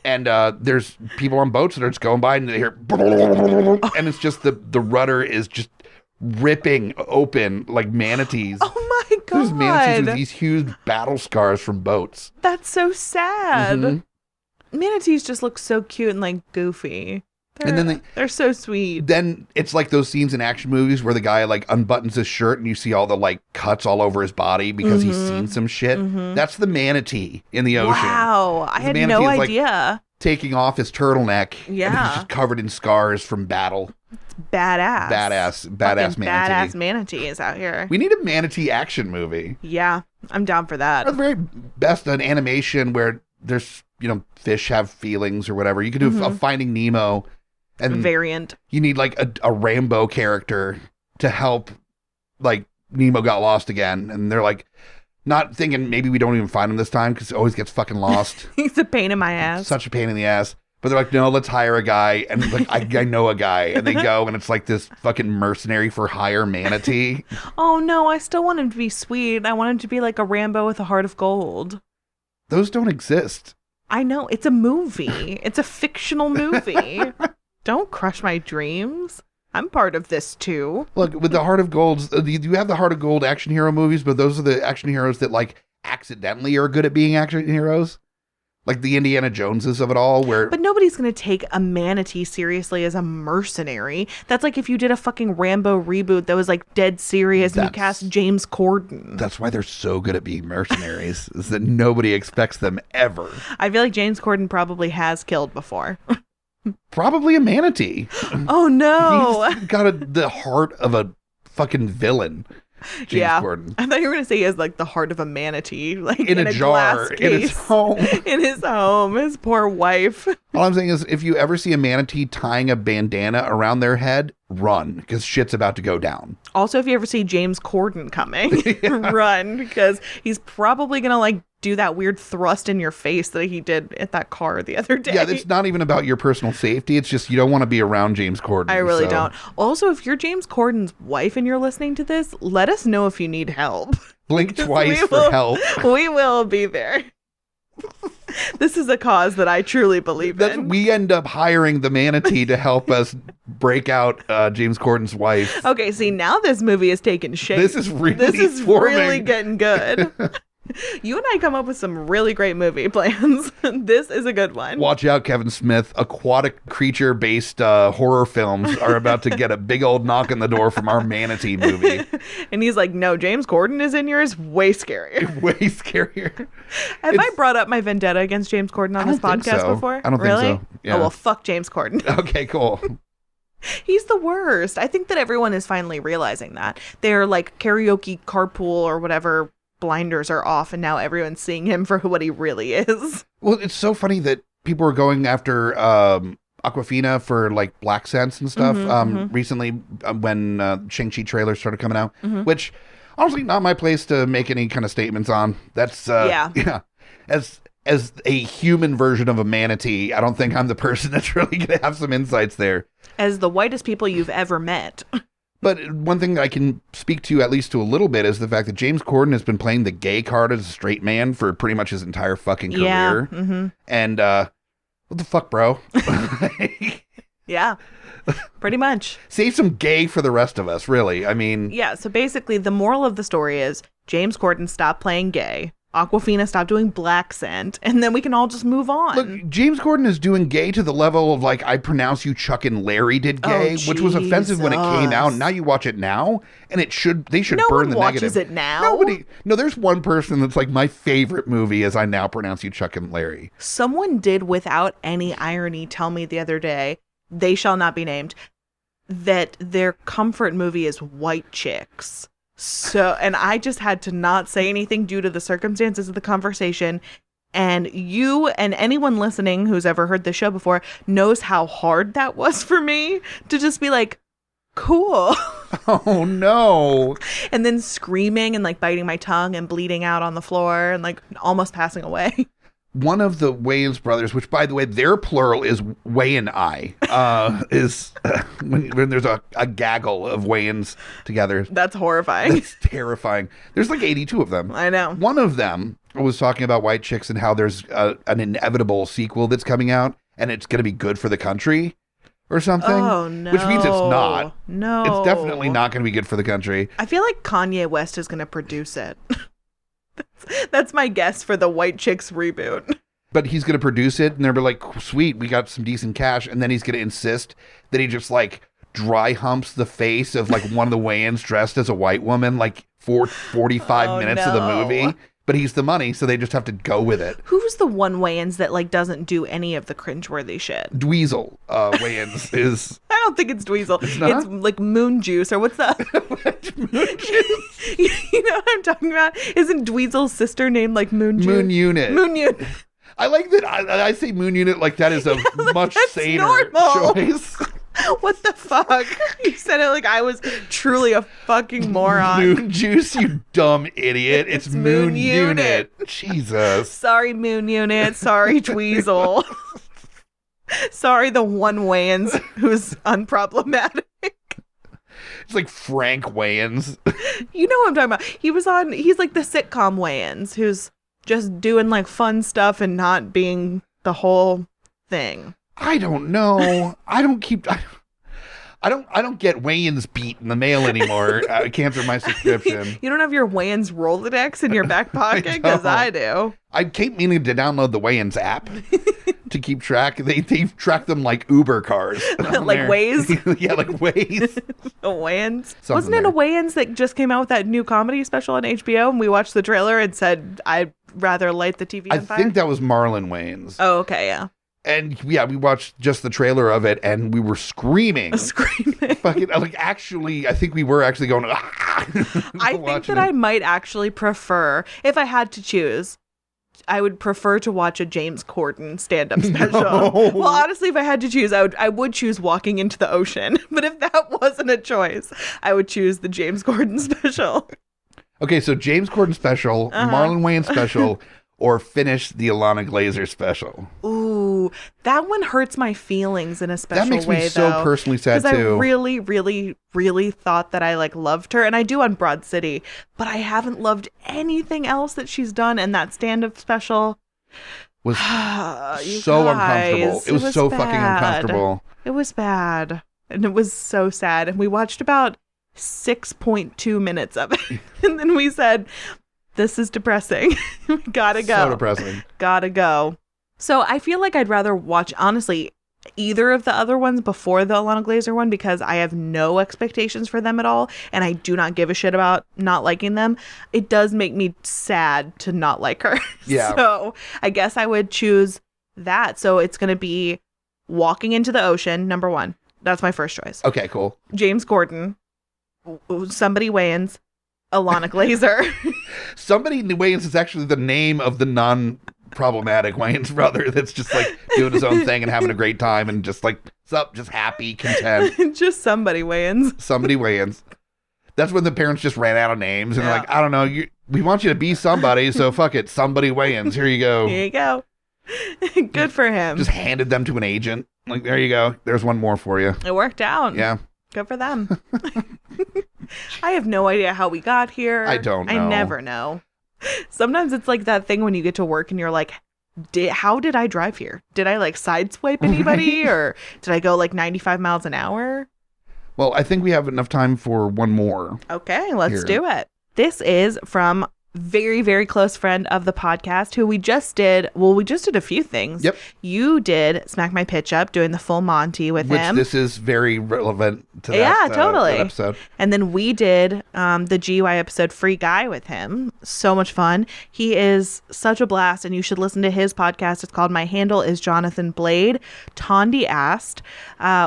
and there's people on boats that are just going by and they hear, and it's just the rudder is just ripping open like manatees. Oh my god. There's manatees with these huge battle scars from boats. That's so sad. Mhm. Manatees just look so cute and like goofy. And then They're so sweet. then it's like those scenes in action movies where the guy like unbuttons his shirt and you see all the like cuts all over his body because he's seen some shit. That's the manatee in the ocean. Wow, I The had manatee no is, like, idea. Taking off his turtleneck. And Yeah. he's just covered in scars from battle. Badass. Badass Fucking manatee. Badass manatees out here. We need a manatee action movie. Yeah, I'm down for that. Or the very best, an animation where there's, fish have feelings or whatever. You could do a Finding Nemo, and Variant. you need like a rainbow character to help, like Nemo got lost again, and they're like not thinking maybe we don't even find him this time because it always gets fucking lost. He's a pain in my ass. Such a pain in the ass. But they're like, no, let's hire a guy. And like, I know a guy. And they go, and it's like this fucking mercenary for hire manatee. Oh no, I still want him to be sweet. I want him to be like a Rambo with a heart of gold. Those don't exist. I know, it's a movie. It's a fictional movie. Don't crush my dreams. I'm part of this too. Look, with the Heart of Golds, you have the Heart of Gold action hero movies, but those are the action heroes that like accidentally are good at being action heroes. Like the Indiana Joneses of it all, where... But nobody's going to take a manatee seriously as a mercenary. That's like if you did a fucking Rambo reboot that was like dead serious and you cast James Corden. That's why they're so good at being mercenaries, is that nobody expects them ever. I feel like James Corden probably has killed before. Probably a manatee. Oh no. He's got the heart of a fucking villain. James Corden. I thought you were going to say he has like the heart of a manatee, like In a jar, glass in his case. home. In his home, his poor wife. All I'm saying is, if you ever see a manatee tying a bandana around their head, run, because shit's about to go down. Also, if you ever see James Corden coming, run, because he's probably going to like do that weird thrust in your face that he did at that car the other day. Yeah, it's not even about your personal safety. It's just you don't want to be around James Corden. I really don't. Also, if you're James Corden's wife and you're listening to this, let us know if you need help. Blink twice for help. We will be there. This is a cause that I truly believe in. We end up hiring the manatee to help us break out James Corden's wife. Okay, see, now this movie is taking shape. This is really forming. Getting good. You and I come up with some really great movie plans. This is a good one. Watch out, Kevin Smith. Aquatic creature-based horror films are about to get a big old knock on the door from our manatee movie. And he's like, no, James Corden is in yours. Way scarier. Way scarier. Have I brought up my vendetta against James Corden on this podcast before? I don't think so. Yeah. Oh, well, fuck James Corden. Okay, cool. He's the worst. I think that everyone is finally realizing that. They're like karaoke carpool or whatever blinders are off, and now everyone's seeing him for what he really is. Well, it's so funny that people are going after Awkwafina for like black scents and stuff recently when Shang-Chi trailers started coming out, which honestly not my place to make any kind of statements on. That's yeah. As a human version of a manatee, I don't think I'm the person that's really going to have some insights there. As the whitest people you've ever met. But one thing I can speak to at least to a little bit is the fact that James Corden has been playing the gay card as a straight man for pretty much his entire fucking career. Yeah. And what the fuck, bro? Yeah, pretty much. Save some gay for the rest of us, really. I mean... Yeah, so basically the moral of the story is James Corden stopped playing gay. Aquafina, stop doing black scent, and then we can all just move on. Look, James Corden is doing gay to the level of like, I pronounce you Chuck and Larry did gay, which was offensive when it came out. Now you watch it now, and they should burn the negative. No one watches it now. No, there's one person that's like, my favorite movie is I now pronounce you Chuck and Larry. Someone did, without any irony, tell me the other day, they shall not be named, that their comfort movie is White Chicks. So, and I just had to not say anything due to the circumstances of the conversation. And you and anyone listening who's ever heard the show before knows how hard that was for me to just be like, cool. Oh, no. And then screaming and like biting my tongue and bleeding out on the floor and like almost passing away. One of the Wayans brothers, which, by the way, their plural is Way-and-I, is when there's a gaggle of Wayans together. That's horrifying. It's terrifying. There's like 82 of them. I know. One of them was talking about White Chicks and how there's an inevitable sequel that's coming out, and it's going to be good for the country or something. Oh, no. Which means it's not. No. It's definitely not going to be good for the country. I feel like Kanye West is going to produce it. That's my guess for the White Chicks reboot. But he's going to produce it, and they'll be like, sweet, we got some decent cash. And then he's going to insist that he just like dry humps the face of like one of the Wayans dressed as a white woman, like for 45 minutes of the movie. But he's the money, so they just have to go with it. Who's the one Wayans that like doesn't do any of the cringeworthy shit? Dweezil Wayans is... I don't think it's Dweezil. It's not? It's like Moon Juice, or what's that? Moon Juice? You know what I'm talking about? Isn't Dweezil's sister named like Moon Juice? Moon Unit. Moon Unit. I like that. I say Moon Unit like that is a much saner normal. choice. What the fuck? You said it like I was truly a fucking moron. Moon Juice, you dumb idiot. It's Moon Unit. Jesus. Sorry, Moon Unit. Sorry, Dweezil. Sorry, the one Wayans who's unproblematic. It's like Frank Wayans. You know what I'm talking about. He's like the sitcom Wayans who's just doing like fun stuff and not being the whole thing. I don't know. I don't get Wayans beat in the mail anymore. I cancel my subscription. You don't have your Wayans Rolodex in your back pocket? Because I do. I keep meaning to download the Wayans app to keep track. They track them like Uber cars. Like Waze? Yeah, like Waze. A Wayans? Wasn't it a Wayans that just came out with that new comedy special on HBO and we watched the trailer and said, I'd rather light the TV on fire? I think that was Marlon Wayans. Oh, okay, yeah. And yeah, we watched just the trailer of it and we were screaming. Fucking, like, actually, I think we were actually going, I think that I might actually prefer, if I had to choose, I would prefer to watch a James Corden stand-up special. No. Well, honestly, if I had to choose, I would choose Walking into the Ocean. But if that wasn't a choice, I would choose the James Corden special. Okay, so James Corden special, Marlon Wayans special, or finish the Alana Glazer special. Ooh, that one hurts my feelings in a special way, though. That makes me so personally sad, too. Because I really, really, really thought that I, like, loved her. And I do on Broad City. But I haven't loved anything else that she's done. And that stand-up special was so uncomfortable. It was so fucking uncomfortable. It was bad. And it was so sad. And we watched about 6.2 minutes of it. And then we said, this is depressing. Gotta go. So depressing. Gotta go. So I feel like I'd rather watch, honestly, either of the other ones before the Alana Glazer one because I have no expectations for them at all. And I do not give a shit about not liking them. It does make me sad to not like her. Yeah. So I guess I would choose that. So it's going to be Walking into the Ocean, number one. That's my first choice. Okay, cool. James Corden. Somebody Wayans. Alana Glazer. Somebody Wayans is actually the name of the non-problematic Wayans brother that's just like doing his own thing and having a great time and just like, sup, just happy, content. Just somebody Wayans. Somebody Wayans. That's when the parents just ran out of names and they're like, I don't know, we want you to be somebody, so fuck it, somebody Wayans. Here you go. Here you go. Good for him. Just handed them to an agent. Like, there you go. There's one more for you. It worked out. Yeah. Good for them. I have no idea how we got here. I don't know. I never know. Sometimes it's like that thing when you get to work and you're like, how did I drive here? Did I like sideswipe anybody or did I go like 95 miles an hour? Well, I think we have enough time for one more. Okay, let's do it. This is from very, very close friend of the podcast who we just did a few things. Yep. You did Smack My Pitch Up, doing the full Monty with him. This is very relevant to that, totally. that episode. And then we did the GUI episode Free Guy with him. So much fun. He is such a blast, and you should listen to his podcast. It's called My Handle is Jonathan Blade. Tondi asked,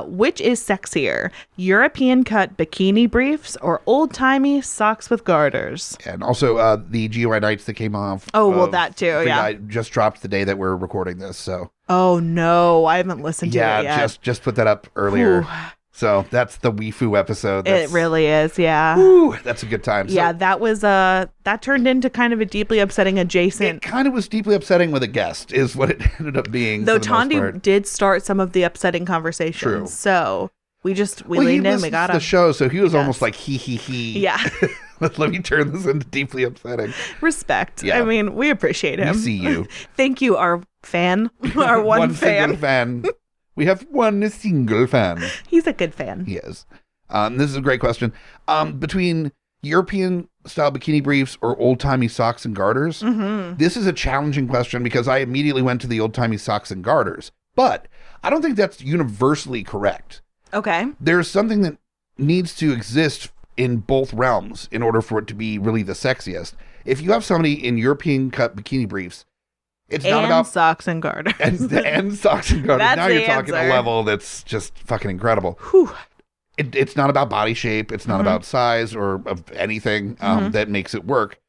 which is sexier, European cut bikini briefs or old-timey socks with garters? And also the GUI nights that came off. That too, Free yeah. Guy just dropped the day that we're recording this, so. Oh, no. I haven't listened to it yet. Yeah, just put that up earlier. Whew. So that's the Weifu episode. It really is, yeah. Whew, that's a good time. So Yeah, that was that turned into kind of a deeply upsetting adjacent. it kind of was deeply upsetting with a guest, is what it ended up being. Though for the most Tondi part. did start some of the upsetting conversations. True. So we Well, leaned he in, we got listens to him. the show, so he was Yes. almost like he. Yeah. Let me turn this into deeply upsetting. Respect. Yeah. I mean, we appreciate him. We see you. Thank you, our fan, our one fan. Single fan. We have one single fan. He's a good fan. He is. This is a great question. Between European style bikini briefs or old timey socks and garters, this is a challenging question because I immediately went to the old timey socks and garters. But I don't think that's universally correct. Okay. There's something that needs to exist in both realms in order for it to be really the sexiest. If you have somebody in European cut bikini briefs, it's not about socks and garters. and socks and garters. That's Now the you're talking answer. a level that's just fucking incredible. Whew. It's not about body shape. It's not about size or of anything that makes it work.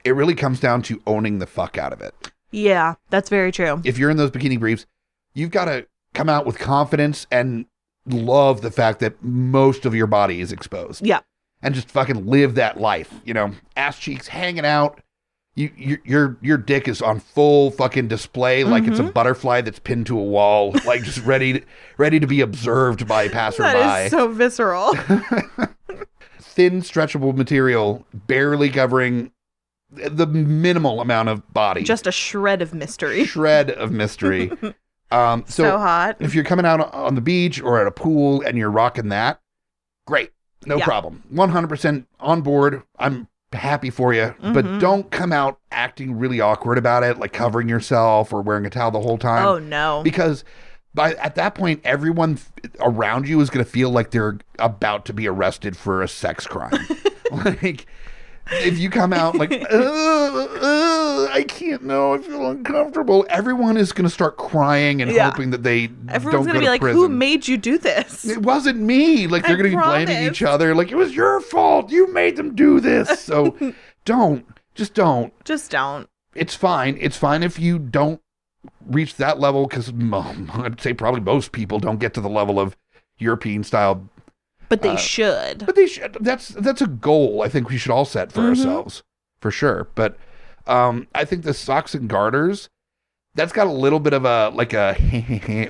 It really comes down to owning the fuck out of it. Yeah, that's very true. If you're in those bikini briefs, you've got to come out with confidence and love the fact that most of your body is exposed. Yeah. And just fucking live that life, ass cheeks hanging out. Your dick is on full fucking display like it's a butterfly that's pinned to a wall, like just ready to be observed by passerby. That is so visceral. Thin, stretchable material, barely covering the minimal amount of body. Just a shred of mystery. Shred of mystery. So hot. If you're coming out on the beach or at a pool and you're rocking that, great. No problem. 100% on board. I'm happy for you. But don't come out acting really awkward about it, like covering yourself or wearing a towel the whole time. Oh, no. Because at that point, everyone around you is going to feel like they're about to be arrested for a sex crime. Like, if you come out like, I can't know, I feel uncomfortable, everyone is going to start crying and hoping that they Everyone's don't gonna go be to like, prison. who made you do this? It wasn't me. Like, they're going to be blaming promise. each other. Like, it was your fault. You made them do this. So just don't. Just don't. It's fine. It's fine if you don't reach that level, because I'd say probably most people don't get to the level of European style. But they should. But they should. That's a goal I think we should all set for ourselves, for sure. But I think the socks and garters, that's got a little bit of a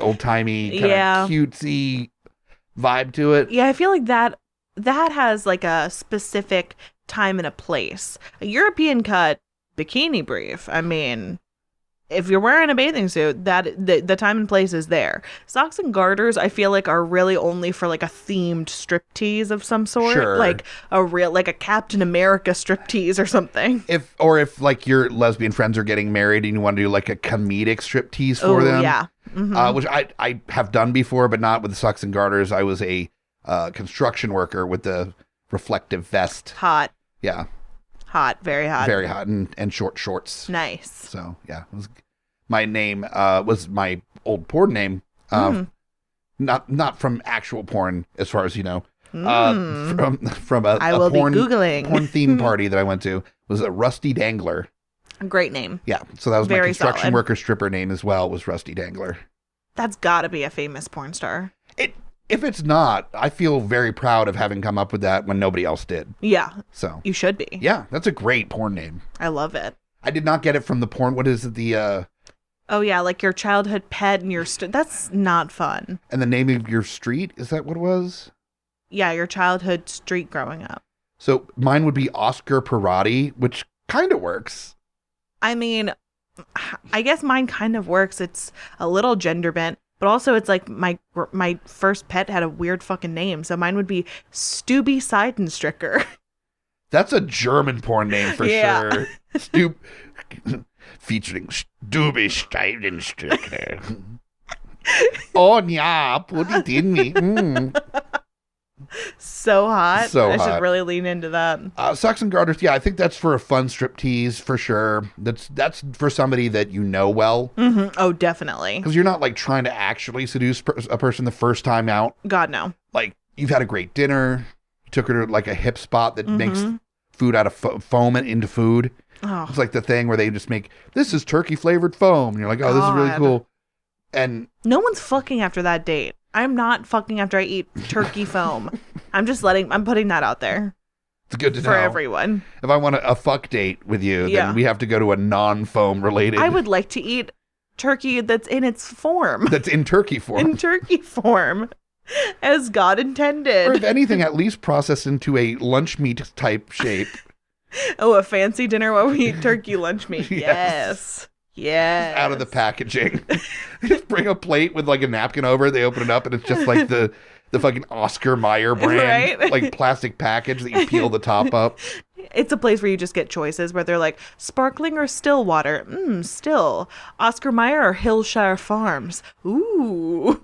old timey kind of cutesy vibe to it. Yeah, I feel like that has like a specific time and a place. A European cut bikini brief, I mean, if you're wearing a bathing suit, that the time and place is there. Socks and garters, I feel like, are really only for like a themed striptease of some sort, Sure. like a Captain America striptease or something. If like your lesbian friends are getting married and you want to do like a comedic striptease for them, yeah, which I have done before, but not with the socks and garters. I was a construction worker with the reflective vest. Hot, Yeah, very hot, very hot, and short shorts. nice. So yeah, my name was my old porn name. Not from actual porn, as far as you know. From a I will porn, be Googling. porn theme party that I went to, was a Rusty Dangler. Great name. Yeah, so that was my Very construction solid. worker stripper name as well, was Rusty Dangler. That's got to be a famous porn star. If it's not, I feel very proud of having come up with that when nobody else did. Yeah, So you should be. yeah, that's a great porn name. I love it. I did not get it from the porn. What is it? Oh yeah, like your childhood pet and your that's not fun. And the name of your street, is that what it was? Yeah, your childhood street growing up. So mine would be Oscar Parati, which kind of works. I mean, I guess mine kind of works. It's a little gender bent, but also it's like my first pet had a weird fucking name, so mine would be Stubby Seidenstricker. That's a German porn name for Yeah. sure. Featuring Stube Steidenstücke. Oh, yeah, put it in me. So hot. So I hot. should really lean into that. Socks and garters, yeah, I think that's for a fun striptease for sure. That's for somebody that you know well. Mm-hmm. Oh, definitely. Because you're not like trying to actually seduce a person the first time out. God, no. Like, you've had a great dinner. You took her to like a hip spot that makes food out of foam and into food. Oh. It's like the thing where they just make, this is turkey flavored foam. And you're like, oh, this is really cool. And no one's fucking after that date. I'm not fucking after I eat turkey foam. I'm putting that out there. It's good to know. For everyone. If I want a fuck date with you, then we have to go to a non-foam related. I would like to eat turkey that's in its form. That's in turkey form. In turkey form. As God intended. Or if anything, at least processed into a lunch meat type shape. Oh, a fancy dinner while we eat turkey lunch meat. Yes. Yes. Out of the packaging. Just bring a plate with like a napkin over it. They open it up and it's just like the fucking Oscar Mayer brand, right? Like plastic package that you peel the top up. It's a place where you just get choices where they're like sparkling or still water. Still. Oscar Mayer or Hillshire Farms. Ooh.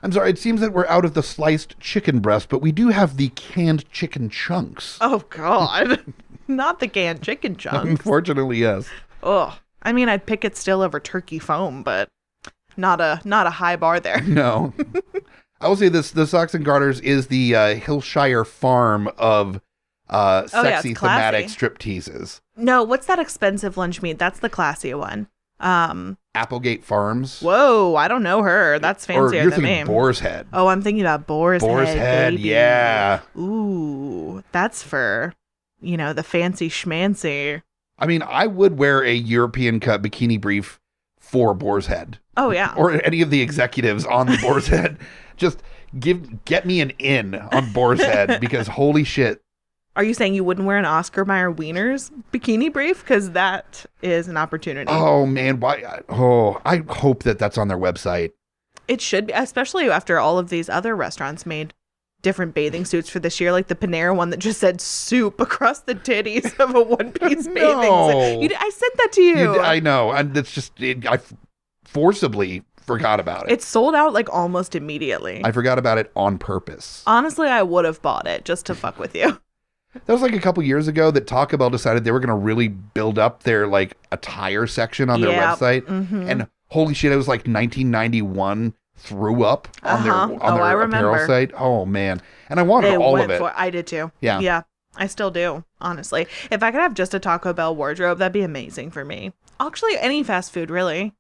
I'm sorry, it seems that we're out of the sliced chicken breast, but we do have the canned chicken chunks. Oh, God. Not the canned chicken chunks. Unfortunately, yes. Oh, I mean, I'd pick it still over turkey foam, but not a high bar there. No. I will say this, the Socks and Garters is the Hillshire Farm of sexy thematic stripteases. No, what's that expensive lunch meat? That's the classy one. Applegate Farms. Whoa, I don't know her. That's fancier you're than me. thinking Boar's Head. Oh, I'm thinking about Boar's Head, baby. Yeah. Ooh, that's for, the fancy schmancy. I mean, I would wear a European cut bikini brief for Boar's Head. Oh, yeah. Or any of the executives on the Boar's Head. Just get me an in on Boar's Head because holy shit. Are you saying you wouldn't wear an Oscar Mayer Wieners bikini brief? Because that is an opportunity. Oh, man. Why? Oh, I hope that's on their website. It should be, especially after all of these other restaurants made different bathing suits for this year, like the Panera one that just said soup across the titties of a one-piece bathing suit. I sent that to you. I know. And that's just, I forcibly forgot about it. It sold out like almost immediately. I forgot about it on purpose. Honestly, I would have bought it just to fuck with you. That was like a couple years ago that Taco Bell decided they were going to really build up their like attire section on their website. Mm-hmm. And holy shit, it was like 1991 threw up on their apparel site. Oh man. And I wanted all of it. I did too. Yeah. Yeah. I still do, honestly. If I could have just a Taco Bell wardrobe, that'd be amazing for me. Actually, any fast food, really.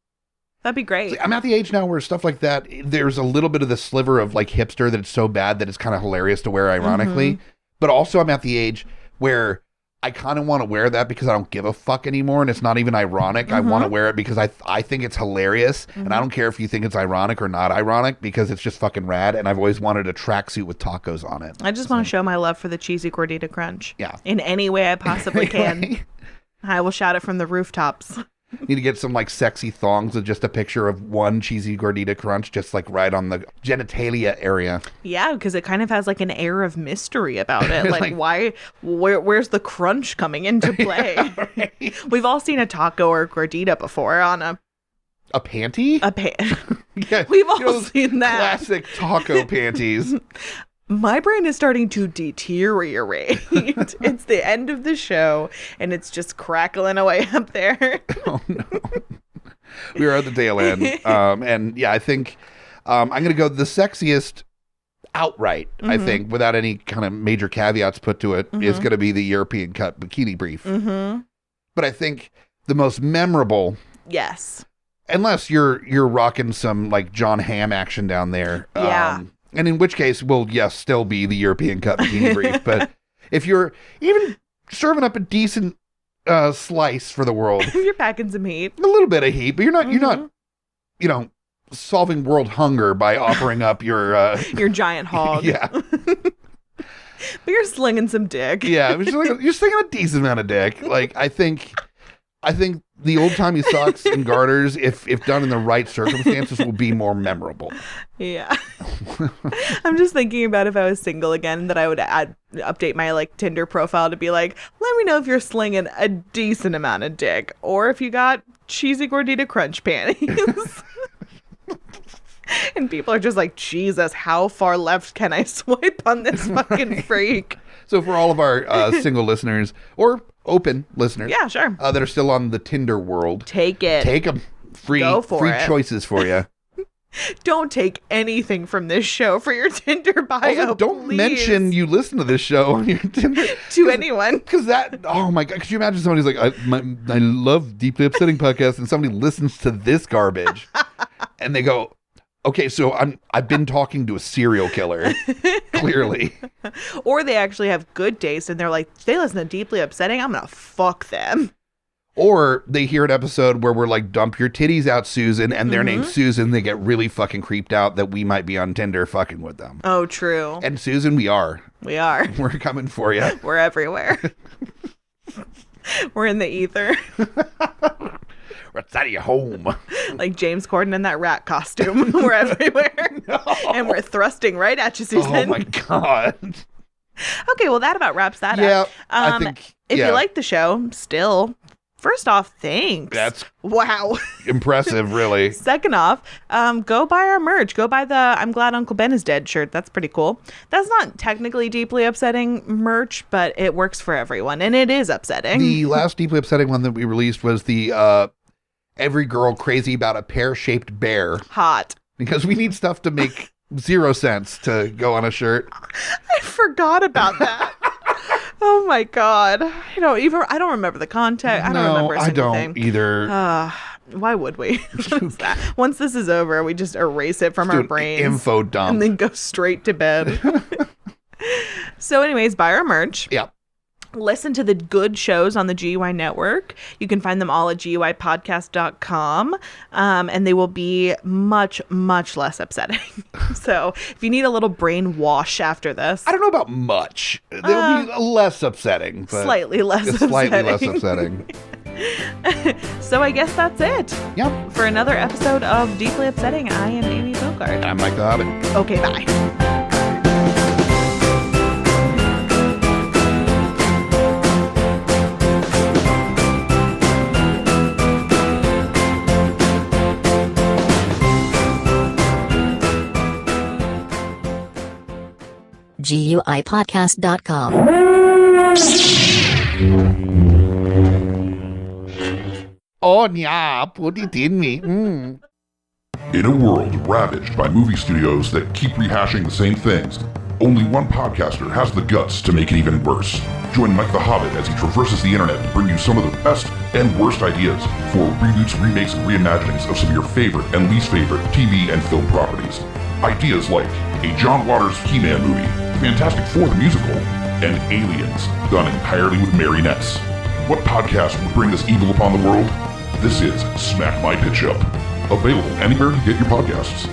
That'd be great. See, I'm at the age now where stuff like that, there's a little bit of the sliver of like hipster that it's so bad that it's kind of hilarious to wear ironically. Mm-hmm. But also I'm at the age where I kind of want to wear that because I don't give a fuck anymore and it's not even ironic. Mm-hmm. I want to wear it because I think it's hilarious and I don't care if you think it's ironic or not ironic because it's just fucking rad and I've always wanted a tracksuit with tacos on it. I just want to show my love for the cheesy gordita crunch. Yeah. In any way I possibly can. I will shout it from the rooftops. Need to get some like sexy thongs with just a picture of one cheesy gordita crunch just like right on the genitalia area. Yeah, because it kind of has like an air of mystery about it. Like where's the crunch coming into play? Yeah, right. We've all seen a taco or gordita before on a panty? Yeah, we've all seen that. Classic taco panties. My brain is starting to deteriorate. It's the end of the show, and it's just crackling away up there. Oh, no. We are at the tail end. And yeah, I think I'm going to go the sexiest outright, I think, without any kind of major caveats put to it, is going to be the European cut bikini brief. Mm-hmm. But I think the most memorable... Yes. Unless you're rocking some, like, John Hamm action down there. Yeah. And in which case, will still be the European cut bikini brief. But if you're even serving up a decent slice for the world, if you're packing some heat, a little bit of heat, but you're not, solving world hunger by offering up your giant hog. Yeah. But you're slinging some dick. Yeah, you're slinging a decent amount of dick. Like I think the old-timey socks and garters, if done in the right circumstances, will be more memorable. Yeah. I'm just thinking about if I was single again, that I would update my like Tinder profile to be like, let me know if you're slinging a decent amount of dick, or if you got cheesy gordita crunch panties. And people are just like, Jesus, how far left can I swipe on this fucking freak? So for all of our single listeners, or open listeners, yeah, sure, that are still on the Tinder world, take them. Free choices for you. Don't take anything from this show for your Tinder bio. Also, don't mention you listen to this show on your Tinder to anyone, because that. Oh my God! Could you imagine somebody's like, I love Deeply Upsetting podcasts, and somebody listens to this garbage, and they go, okay, so I've been talking to a serial killer, clearly. Or they actually have good taste, and they're like, they listen to Deeply Upsetting, I'm gonna fuck them. Or they hear an episode where we're like, dump your titties out, Susan, and their name's Susan. They get really fucking creeped out that we might be on Tinder fucking with them. Oh, true. And Susan, we are. We are. We're coming for you. We're everywhere. We're in the ether. We're outside of your home. Like James Corden in that rat costume. We're everywhere. No. And we're thrusting right at you, Susan. Oh my God. Okay, well, that about wraps that up. I think, if you like the show, still... First off, thanks. That's wow. Impressive, really. Second off, go buy our merch. Go buy the I'm Glad Uncle Ben is Dead shirt. That's pretty cool. That's not technically Deeply Upsetting merch, but it works for everyone, and it is upsetting. The last Deeply Upsetting one that we released was the Every Girl Crazy About a Pear-Shaped Bear. Hot. Because we need stuff to make 0 cents to go on a shirt. I forgot about that. Oh my God. I don't remember the context. I don't remember a single thing. I don't either. Why would we? Once this is over, we just erase it from our brains. Info dump. And then go straight to bed. So anyways, buy our merch. Yep. Listen to the good shows on the GUI network. You can find them all at GUIpodcast.com. And they will be much, much less upsetting. So if you need a little brain wash after this. I don't know about much. They'll be less upsetting. But slightly less upsetting. So I guess that's it. Yep. For another episode of Deeply Upsetting, I am Amy Bogarde. And I'm Mike the Hobbit. Okay, bye. GUIpodcast.com. Oh, yeah, put it in me. Mm. In a world ravaged by movie studios that keep rehashing the same things, only one podcaster has the guts to make it even worse. Join Mike the Hobbit as he traverses the internet to bring you some of the best and worst ideas for reboots, remakes, and reimaginings of some of your favorite and least favorite TV and film properties. Ideas like a John Waters He-Man movie, Fantastic Four the musical, and Aliens, done entirely with marionettes. What podcast would bring this evil upon the world? This is Smack My Pitch Up. Available anywhere you get your podcasts.